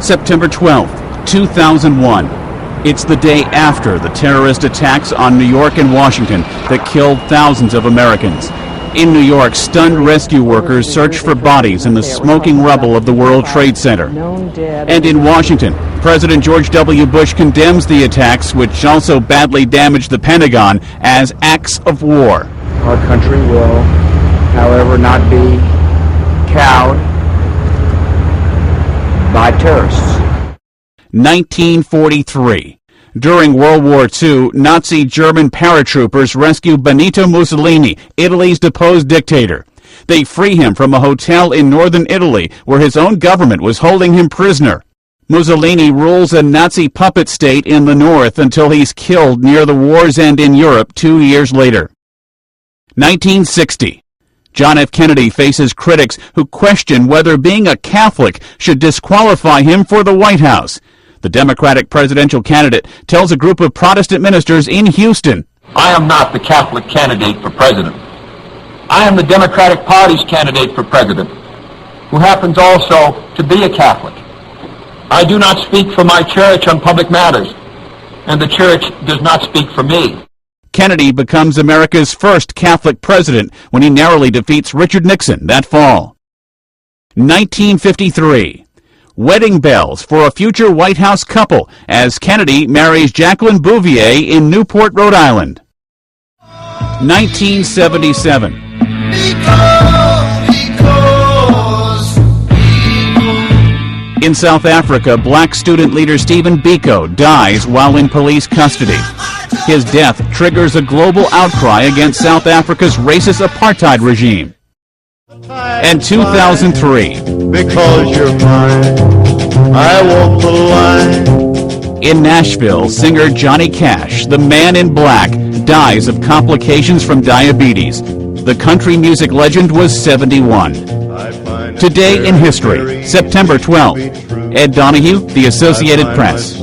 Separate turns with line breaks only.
September 12th, 2001. It's the day after the terrorist attacks on New York and Washington that killed thousands of Americans. In New York, stunned rescue workers search for bodies in the smoking rubble of the World Trade Center. And in Washington, President George W. Bush condemns the attacks, which also badly damaged the Pentagon, as acts of war.
Our country will, however, not be cowed by terrorists.
1943. During World War II, Nazi German paratroopers rescue Benito Mussolini, Italy's deposed dictator. They free him from a hotel in northern Italy where his own government was holding him prisoner. Mussolini rules a Nazi puppet state in the north until he's killed near the war's end in Europe 2 years later. 1960. John F. Kennedy faces critics who question whether being a Catholic should disqualify him for the White House. The Democratic presidential candidate tells a group of Protestant ministers in Houston,
"I am not the Catholic candidate for president. I am the Democratic Party's candidate for president, who happens also to be a Catholic. I do not speak for my church on public matters, and the church does not speak for me."
Kennedy becomes America's first Catholic president when he narrowly defeats Richard Nixon that fall. 1953. Wedding bells for a future White House couple as Kennedy marries Jacqueline Bouvier in Newport, Rhode Island. 1977. In South Africa, black student leader Steven Biko dies while in police custody. His death triggers a global outcry against South Africa's racist apartheid regime. And 2003.
Because you're mine, I walk the line.
In Nashville, singer Johnny Cash, the man in black, dies of complications from diabetes. The country music legend was 71. Today in history, September 12th. Ed Donahue, The Associated Press.